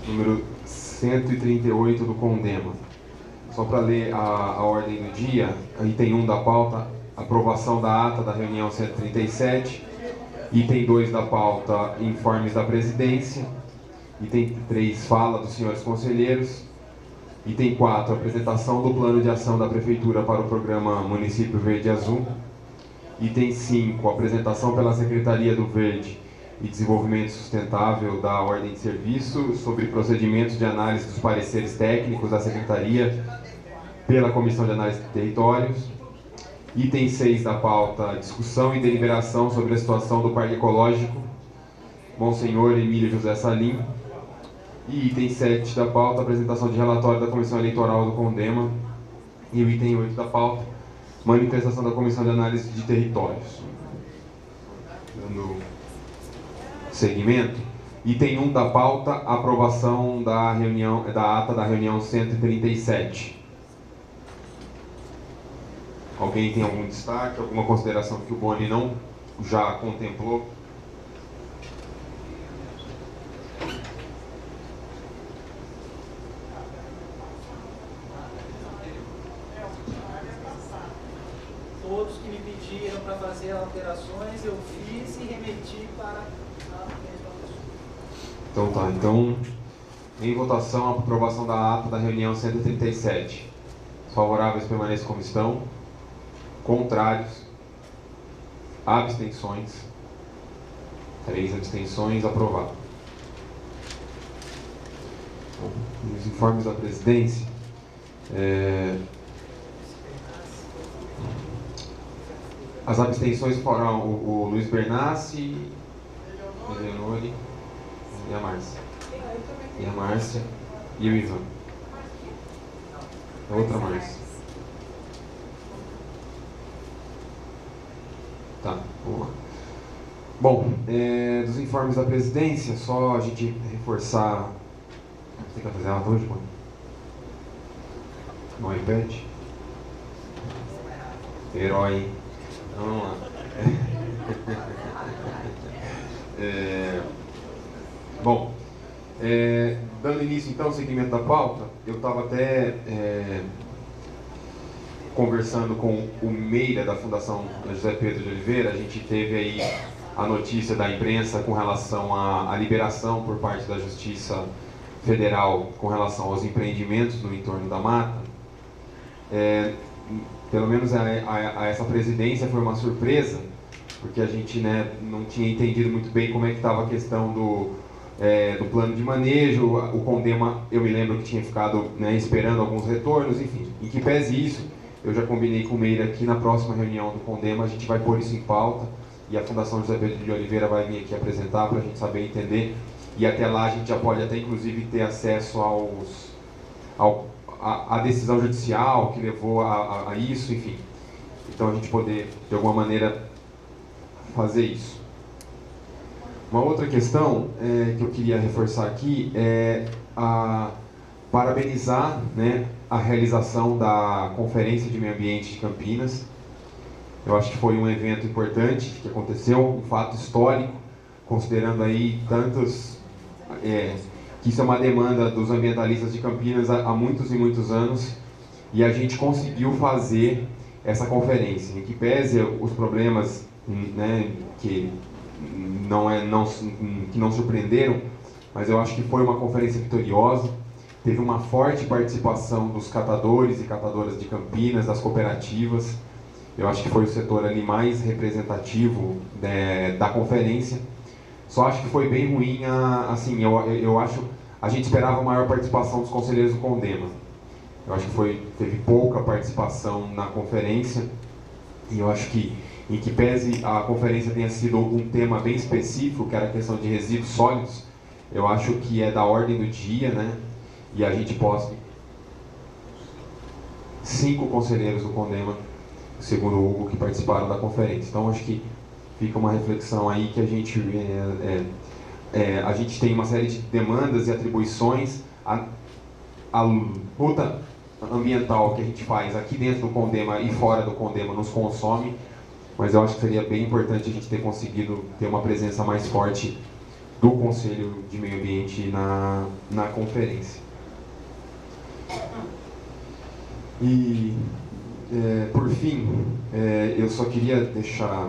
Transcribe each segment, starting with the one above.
número 138 do CONDEMA. Só para ler a ordem do dia, item 1 da pauta, aprovação da ata da reunião 137, item 2 da pauta, informes da presidência, item 3, fala dos senhores conselheiros, item 4, apresentação do plano de ação da Prefeitura para o programa Município Verde Azul, item 5, apresentação pela Secretaria do Verde e Desenvolvimento Sustentável da ordem de serviço sobre procedimentos de análise dos pareceres técnicos da Secretaria pela Comissão de Análise de Territórios. Item 6 da pauta, discussão e deliberação sobre a situação do Parque Ecológico Monsenhor Emílio José Salim. E item 7 da pauta, apresentação de relatório da Comissão Eleitoral do CONDEMA. E o item 8 da pauta, manifestação da Comissão de Análise de Territórios. Dando seguimento, item 1 da pauta, aprovação da ata da reunião 137. Alguém tem algum destaque, alguma consideração que o Boni não já contemplou? Todos que me pediram para fazer alterações, eu fiz e remeti para a mesma pessoa. Então tá, então em votação a aprovação da ata da reunião 137. Os favoráveis permaneçam como estão. Contrários, abstenções, 3 abstenções, aprovado. Bom, os informes da presidência, as abstenções foram o Luiz Bernassi, Eleonore e a Márcia. E a Márcia e o Ivan. A outra Márcia. Tá, vamos lá. Bom, dos informes da presidência, só a gente reforçar. Você quer fazer ela hoje, mano? No iPad? Herói, hein? Então, vamos lá. Bom, dando início então ao segmento da pauta, eu estava até conversando com o Meira da Fundação José Pedro de Oliveira. A gente teve aí a notícia da imprensa com relação à liberação por parte da Justiça Federal com relação aos empreendimentos no entorno da mata. Pelo menos a essa presidência foi uma surpresa, porque a gente, né, não tinha entendido muito bem como é que estava a questão do plano de manejo. O CONDEMA, eu me lembro que tinha ficado, né, esperando alguns retornos, enfim. Em que pese isso, eu já combinei com o Meira que na próxima reunião do CONDEMA a gente vai pôr isso em pauta e a Fundação José Pedro de Oliveira vai vir aqui apresentar para a gente saber entender, e até lá a gente já pode até inclusive ter acesso à decisão judicial que levou a isso, enfim. Então a gente poder de alguma maneira fazer isso. Uma outra questão que eu queria reforçar aqui é parabenizar, né, a realização da Conferência de Meio Ambiente de Campinas. Eu acho que foi um evento importante que aconteceu, um fato histórico, considerando aí tantos... que isso é uma demanda dos ambientalistas de Campinas há muitos e muitos anos, e a gente conseguiu fazer essa conferência, em que pese os problemas, né, que não surpreenderam, mas eu acho que foi uma conferência vitoriosa. Teve uma forte participação dos catadores e catadoras de Campinas, das cooperativas. Eu acho que foi o setor ali mais representativo da conferência. Só acho que foi bem ruim, assim, eu acho, a gente esperava maior participação dos conselheiros do CONDEMA. Eu acho que teve pouca participação na conferência, e eu acho que, em que pese a conferência tenha sido um tema bem específico, que era a questão de resíduos sólidos, eu acho que é da ordem do dia, né? E a gente possa... 5 conselheiros do CONDEMA, segundo o Hugo, que participaram da conferência. Então, acho que fica uma reflexão aí que a gente tem uma série de demandas e atribuições. A luta ambiental que a gente faz aqui dentro do CONDEMA e fora do CONDEMA nos consome, mas eu acho que seria bem importante a gente ter conseguido ter uma presença mais forte do Conselho de Meio Ambiente na conferência. E, por fim, eu só queria deixar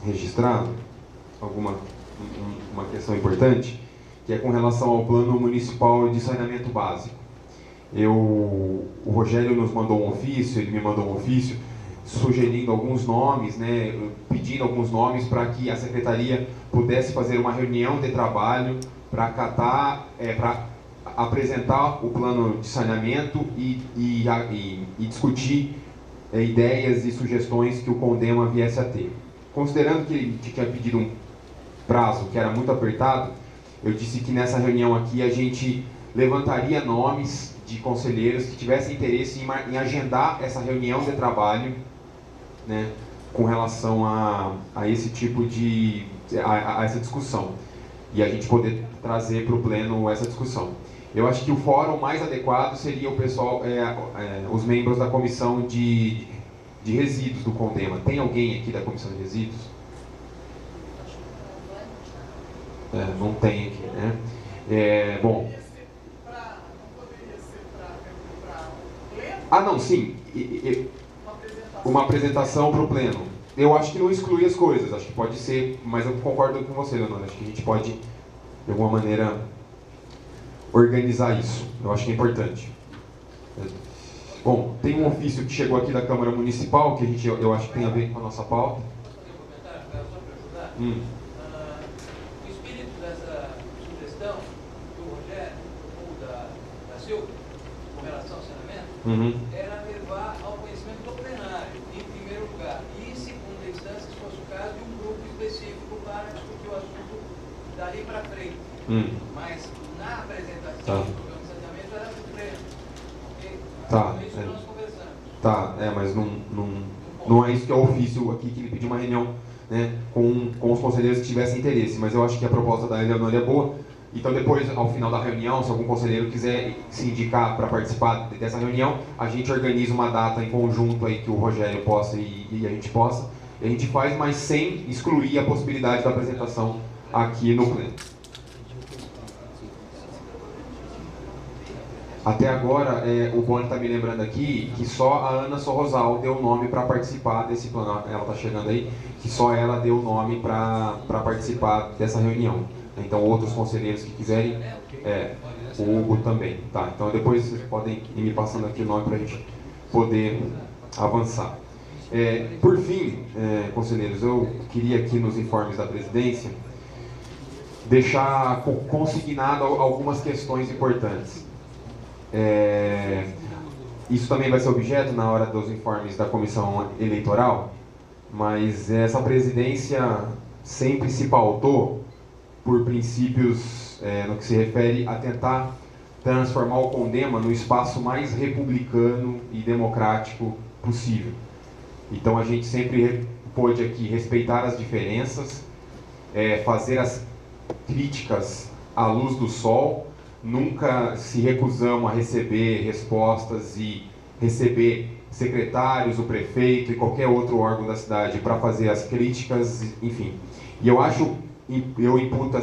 registrado uma questão importante, que é com relação ao Plano Municipal de Saneamento Básico. O Rogério nos mandou um ofício, ele me mandou um ofício sugerindo alguns nomes, né, pedindo alguns nomes para que a Secretaria pudesse fazer uma reunião de trabalho para para apresentar o plano de saneamento e discutir ideias e sugestões que o Condema viesse a ter. Considerando que ele tinha pedido um prazo que era muito apertado, eu disse que nessa reunião aqui a gente levantaria nomes de conselheiros que tivessem interesse em agendar essa reunião de trabalho, né, com relação a esse tipo de a essa discussão, e a gente poder trazer para o pleno essa discussão. Eu acho que o fórum mais adequado seria o pessoal, os membros da comissão de resíduos do Condema. Tem alguém aqui da comissão de resíduos? Não tem aqui, né? Bom. Não, sim. Uma apresentação para o pleno. Eu acho que não exclui as coisas, acho que pode ser, mas eu concordo com você, Leonor. Acho que a gente pode, de alguma maneira, organizar isso. Eu acho que é importante. Bom, tem um ofício que chegou aqui da Câmara Municipal, que eu acho que tem a ver com a nossa pauta. Posso fazer um comentário, só para ajudar? O espírito dessa sugestão do Rogério ou da Silvia, com relação ao saneamento, era levar ao conhecimento do plenário, em primeiro lugar, e, em segunda instância, se fosse o caso, de um grupo específico para discutir o assunto dali para frente. Mas na apresentação do programa de saneamento era do pleno. Isso nós conversamos. Mas não é isso que é o ofício aqui, que ele pediu uma reunião, né, com os conselheiros que tivessem interesse, mas eu acho que a proposta da Eleonora é boa. Então depois, ao final da reunião, se algum conselheiro quiser se indicar para participar dessa reunião, a gente organiza uma data em conjunto aí que o Rogério possa e a gente possa, e a gente faz, mas sem excluir a possibilidade da apresentação aqui no pleno. Até agora, o Boni está me lembrando aqui que só a Ana Sorrosal deu o nome para participar desse plano. Ela está chegando aí, que só ela deu o nome para participar dessa reunião. Então, outros conselheiros que quiserem, o Hugo também. Tá, então, depois vocês podem ir me passando aqui o nome para a gente poder avançar. Por fim, conselheiros, eu queria aqui nos informes da presidência deixar consignado algumas questões importantes. Isso também vai ser objeto na hora dos informes da comissão eleitoral, mas essa presidência sempre se pautou por princípios no que se refere a tentar transformar o Condema no espaço mais republicano e democrático possível. Então a gente sempre pôde aqui respeitar as diferenças, fazer as críticas à luz do sol. Nunca se recusamos a receber respostas e receber secretários, o prefeito e qualquer outro órgão da cidade para fazer as críticas, enfim. E eu imputo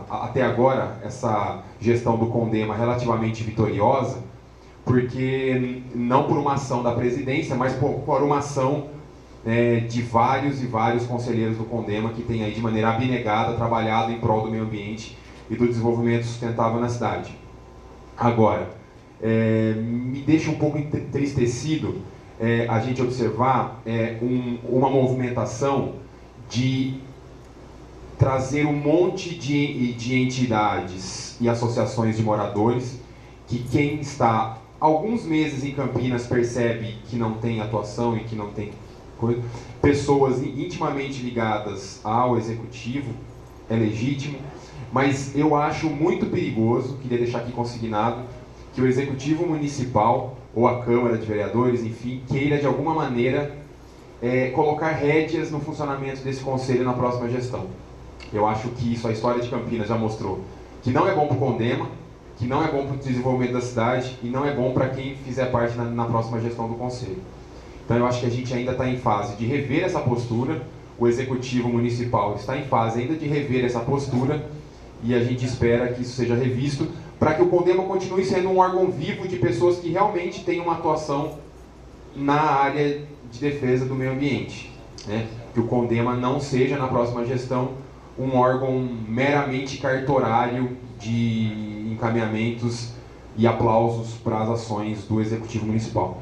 até agora essa gestão do Condema relativamente vitoriosa, porque não por uma ação da presidência, mas por uma ação de vários e vários conselheiros do Condema que têm aí de maneira abnegada trabalhado em prol do meio ambiente e do desenvolvimento sustentável na cidade. Agora, me deixa um pouco entristecido a gente observar uma movimentação de trazer um monte de entidades e associações de moradores que quem está alguns meses em Campinas percebe que não tem atuação e que não tem coisa. Pessoas intimamente ligadas ao executivo, é legítimo, mas eu acho muito perigoso, queria deixar aqui consignado, que o executivo municipal ou a Câmara de Vereadores, enfim, queira de alguma maneira colocar rédeas no funcionamento desse conselho na próxima gestão. Eu acho que isso, a história de Campinas já mostrou que não é bom para o Condema, que não é bom para o desenvolvimento da cidade e não é bom para quem fizer parte na próxima gestão do conselho. Então eu acho que a gente ainda está em fase de rever essa postura, o executivo municipal está em fase ainda de rever essa postura e a gente espera que isso seja revisto para que o CONDEMA continue sendo um órgão vivo de pessoas que realmente têm uma atuação na área de defesa do meio ambiente, né? Que o CONDEMA não seja, na próxima gestão, um órgão meramente cartorário de encaminhamentos e aplausos para as ações do Executivo Municipal.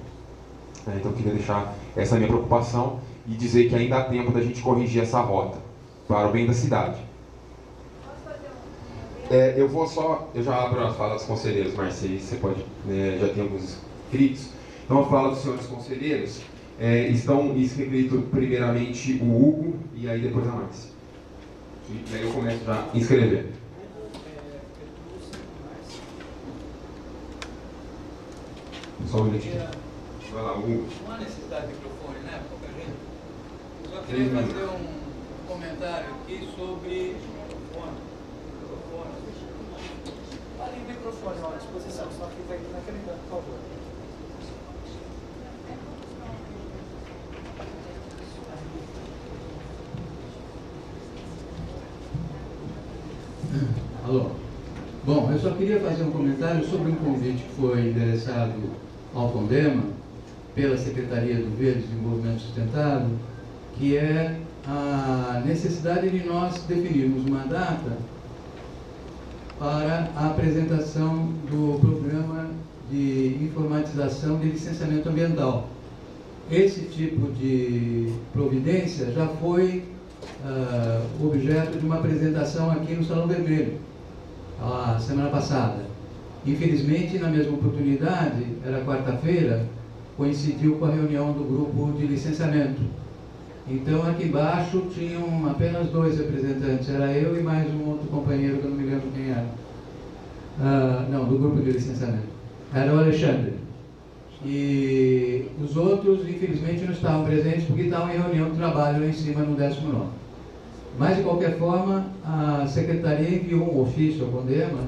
Então eu queria deixar essa minha preocupação e dizer que ainda há tempo da gente corrigir essa rota para o bem da cidade. Eu já abro a fala dos conselheiros, Marcelo, você pode, já tem alguns inscritos. Então a fala dos senhores conselheiros, estão inscritos primeiramente o Hugo e aí depois a Márcia. E aí eu começo já a inscrever. Só um minutinho. Vai lá, Hugo. Não há necessidade de microfone, né? Pouca gente. Eu só queria fazer um comentário aqui sobre microfone. Ali o microfone, ó, à disposição, só que vai naquele canto, por favor. Alô? Bom, eu só queria fazer um comentário sobre um convite que foi endereçado ao CONDEMA pela Secretaria do Verde e Desenvolvimento Sustentável, que é a necessidade de nós definirmos uma data para a apresentação do programa de informatização de licenciamento ambiental. Esse tipo de providência já foi objeto de uma apresentação aqui no Salão Vermelho, a semana passada. Infelizmente, na mesma oportunidade, era quarta-feira, coincidiu com a reunião do grupo de licenciamento. Então, aqui embaixo tinham apenas 2 representantes, era eu e mais um outro companheiro que eu não me lembro quem era. Não, do grupo de licenciamento. Era o Alexandre. E os outros, infelizmente, não estavam presentes porque estavam em reunião de trabalho lá em cima no 19º. Mas, de qualquer forma, a Secretaria enviou um ofício ao CONDEMA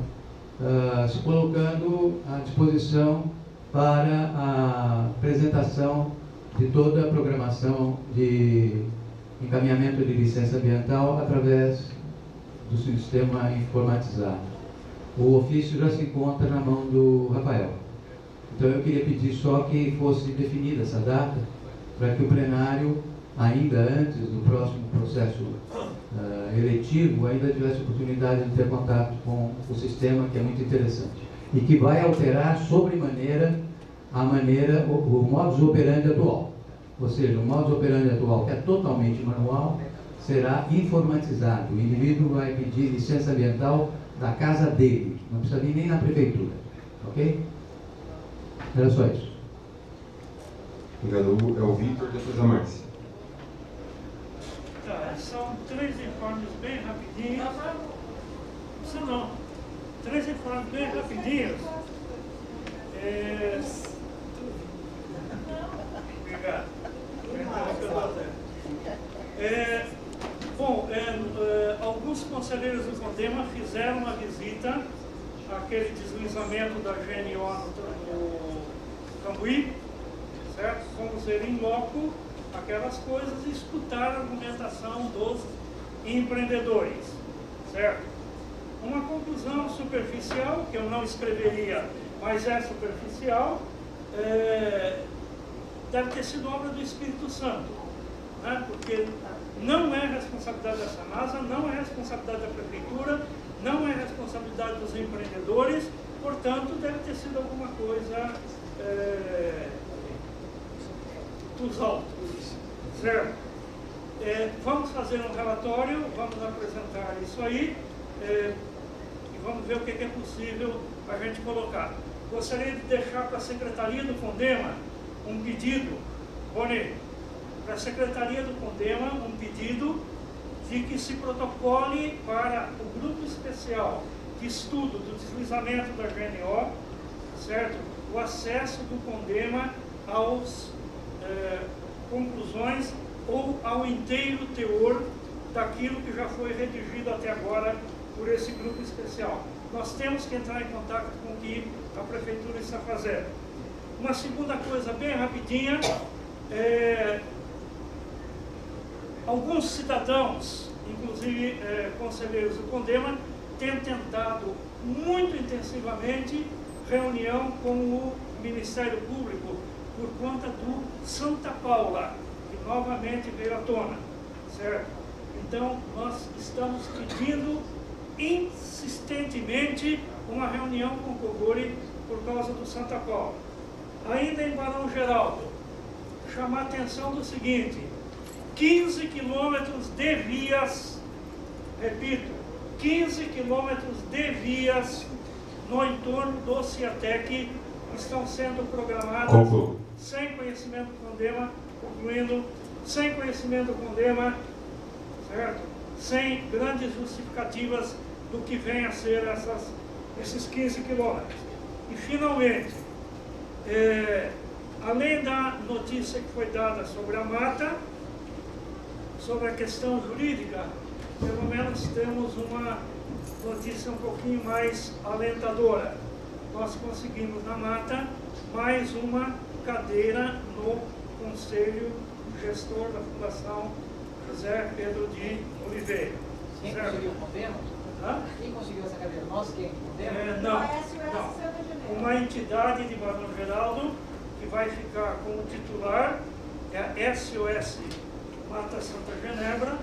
se colocando à disposição para a apresentação de toda a programação de encaminhamento de licença ambiental através do sistema informatizado. O ofício já se encontra na mão do Rafael. Então eu queria pedir só que fosse definida essa data para que o plenário, ainda antes do próximo processo eletivo, ainda tivesse oportunidade de ter contato com o sistema, que é muito interessante e que vai alterar sobremaneira o modus operandi atual. Ou seja, o modus operandi atual, que é totalmente manual, será informatizado. O indivíduo vai pedir licença ambiental da casa dele, não precisa vir nem na prefeitura. Ok? Era só isso. Obrigado. É o Vitor, depois a Márcia. Tá, são 3 informes bem rapidinhos. Isso não. 3 informes bem rapidinhos. Obrigado. Alguns conselheiros do CONDEMA fizeram uma visita àquele deslizamento da GNO no Cambuí, certo? Fomos ver em loco aquelas coisas e escutar a argumentação dos empreendedores, certo? Uma conclusão superficial, que eu não escreveria, mas é superficial, deve ter sido obra do Espírito Santo, né? Porque não é responsabilidade da SANASA, não é responsabilidade da Prefeitura, não é responsabilidade dos empreendedores, portanto, deve ter sido alguma coisa dos altos, certo? Vamos fazer um relatório, vamos apresentar isso aí e vamos ver o que é possível a gente colocar. Gostaria de deixar para a Secretaria do CONDEMA um pedido, Boni, para a Secretaria do CONDEMA um pedido de que se protocole para o grupo especial de estudo do deslizamento da GNO, certo? O acesso do CONDEMA às conclusões ou ao inteiro teor daquilo que já foi redigido até agora por esse grupo especial. Nós temos que entrar em contato com o que a Prefeitura está fazendo. Uma segunda coisa bem rapidinha, alguns cidadãos, inclusive conselheiros do CONDEMA, tem tentado muito intensivamente reunião com o Ministério Público por conta do Santa Paula, que novamente veio à tona, certo? Então, nós estamos pedindo insistentemente uma reunião com o Coguri por causa do Santa Paula. Ainda em Barão Geraldo, chamar a atenção do seguinte: 15 quilômetros de vias, repito, 15 quilômetros de vias no entorno do Ciatec estão sendo programadas sem conhecimento do CONDEMA, concluindo, sem conhecimento do CONDEMA, certo? Sem grandes justificativas do que vem a ser esses 15 quilômetros. E, finalmente, além da notícia que foi dada sobre a mata, sobre a questão jurídica, pelo menos temos uma notícia um pouquinho mais alentadora. Nós conseguimos na mata mais uma cadeira no Conselho Gestor da Fundação José Pedro de Oliveira. Quem conseguiu o CONDEMA? Quem conseguiu essa cadeira? Nós quem? Não. Uma entidade de Barão Geraldo que vai ficar como titular é a SOS Mata Santa Genebra,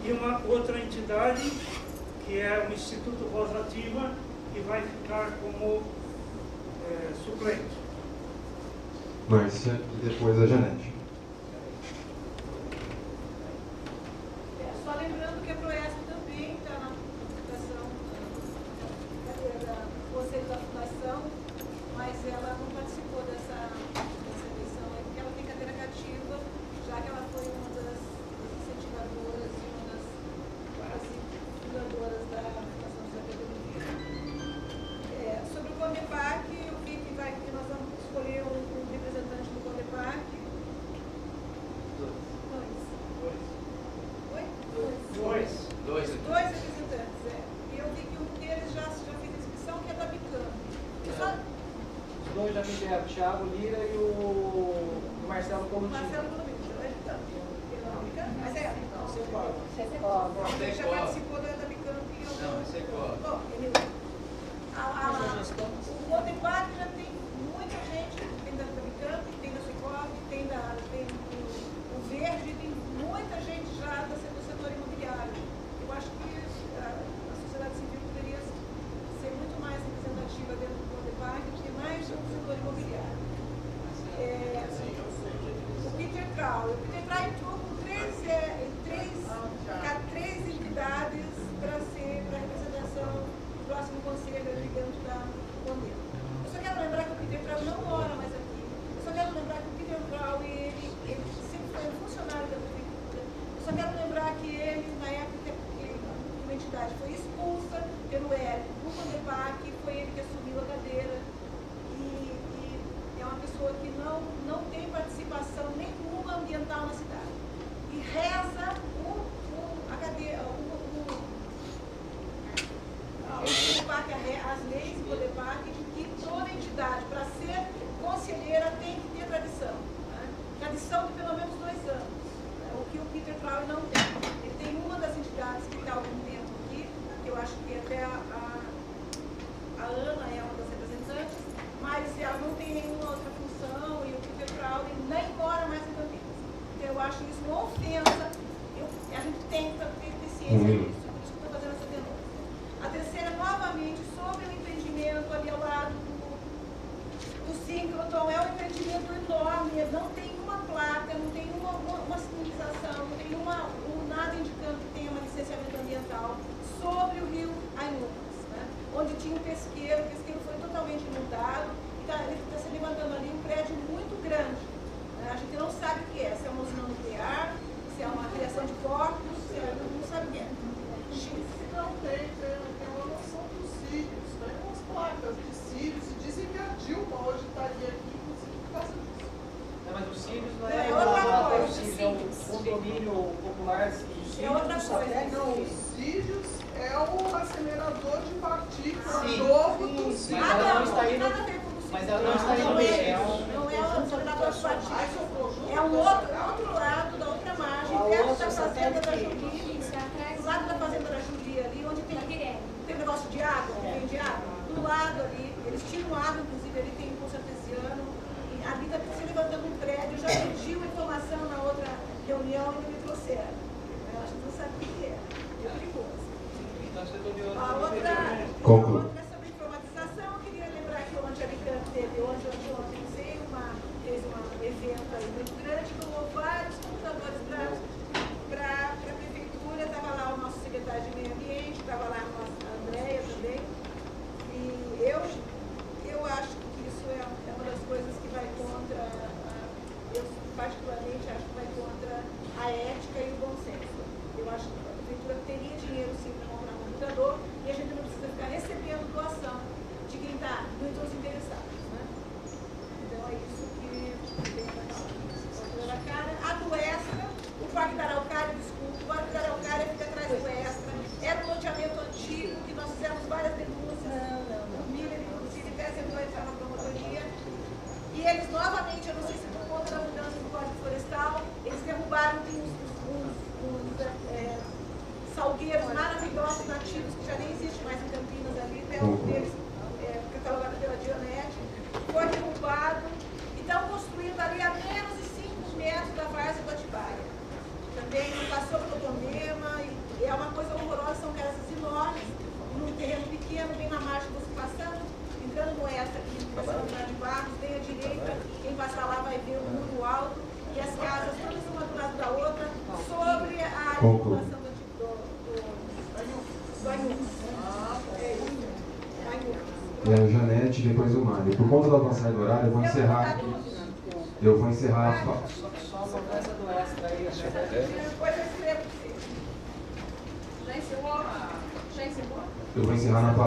e uma outra entidade que é o Instituto Voz Ativa, que vai ficar como suplente. Márcia e depois a Janete. Só lembrando que a Proesp também está na fundação, do Conselho da Fundação, mas ela não participou dessa eleição, porque ela tem cadeira cativa, já que ela foi uma das incentivadoras e uma das fundadoras da Fundação José Pedro de Oliveira. Sobre o CONDEPAC, eu vi que nós vamos escolher um representante do CONDEPAC. Dois representantes, E eu vi que um deles já fez a inscrição, que é da Bicamp. Os dois já fizeram, o Thiago Lira e o Marcelo Colucci. Mas não, Você ele já participou da Bicamp. Não, esse é qual? Bom, o CONDEPAC já tem muita gente, tem da Bicamp, tem da Secov, tem o Verde, tem muita gente já do setor imobiliário. Eu acho que a sociedade civil poderia ser muito mais representativa dentro do CONDEPAC, porque mais um setor imobiliário. O Peter Trau entrou com três entidades para a representação do próximo conselho dentro da CONDEMA. Eu só quero lembrar que o Peter Trau não mora mais aqui. Eu só quero lembrar que o Peter Trau, ele sempre foi um funcionário da prefeitura. Eu só quero lembrar que ele, na época que uma entidade foi expulsa pelo Hélio do CONDEPAC, foi ele que assumiu a cadeira. E é uma pessoa que não tem participação nenhuma ambiental na cidade. E reza as leis do CONDEPAC, de que toda entidade, para ser conselheira, tem que ter tradição. Tradição de pelo menos 2 anos. O que o Peter Trau não tem. Ele tem uma das entidades que está há algum tempo aqui, que eu acho que até a Ana é uma das representantes, mas ela não tem nenhuma outra função, e o Peter Trau nem mora mais em Campinas. Então eu acho isso uma ofensa. A gente tenta ter ciência disso, por isso que eu estou fazendo essa denúncia. A terceira, novamente, sobre o empreendimento ali ao lado do Síncroton. É um empreendimento enorme, não tem uma placa, não tem uma sinalização, não tem nada indicando que tenha um licenciamento ambiental sobre o rio Ainumas, onde tinha um pesqueiro, o pesqueiro foi totalmente inundado, ele está se levantando ali um prédio muito grande. A gente não sabe o que é, se é uma usina nuclear, se é uma criação de corpos, não sabe o que é. Não tem uma noção dos cílios, tem umas placas de cílios, e dizem que a Dilma hoje estaria aqui, inclusive, por causa disso. Não, mas o Cílios não É outra coisa, o Cílios é um condomínio popular. É outra coisa. Não, o Cílios é o acelerador de partículas Sim. novo do Mas Cílios. ela não está indo. Nada a ver com o Mas ela não está indo Não bem. é o acelerador de partículas. É um outro lado da outra margem, perto da fazenda da Julie, do lado da fazenda da Julie ali, onde tem lado ali, eles tiram água, inclusive ali tem um poço artesiano, e ali está se levantando um prédio, já pediu informação na outra reunião e não me trouxeram. Eu acho que não sabe o que é perigoso. Então você está de olho. A outra é sobre informatização, eu queria lembrar que ontem a Alicante teve, fez um evento aí muito grande, tomou vários computadores para a prefeitura, estava lá o nosso secretário de Meio Ambiente, estava lá a Andréia também, e eu acho que isso é uma das coisas que vai contra, eu particularmente acho que vai contra a ética e o bom senso. Eu acho que a prefeitura teria dinheiro sim para comprar um computador e a gente não precisa ficar recebendo doação de quem está muito interessados, né? Então é isso que tem para falar. A do Extra, o Parque da Araucária, desculpa, o Parque da Araucária fica atrás do Extra. Era um loteamento antigo que nós fizemos várias denúncias. O Miller, inclusive, até tentou entrar na promotoria. E eles novamente, eu não sei se por conta da mudança do Código Florestal, eles derrubaram, tem uns salgueiros maravilhosos nativos que já nem existe mais em Campinas ali, perto deles, catalogado pela Dionete, foi derrubado e estão construindo ali a menos de 5 metros da várzea do Atibaia. Também passou pelo Bonema e é uma coisa horrorosa, são casas enormes, num terreno pequeno, bem na margem você passando, entrando no Extra aqui, começando a de Barros, bem à direita, quem passar lá vai ver o muro alto e as casas todas uma do lado da outra, sobre a população do É a Janete e depois o Mário. Por conta da passagem do horário, eu vou encerrar. Eu vou encerrar a fala. Só a mudança do Extra aí. Depois eu escrevo. Já encerrou? Eu vou encerrar na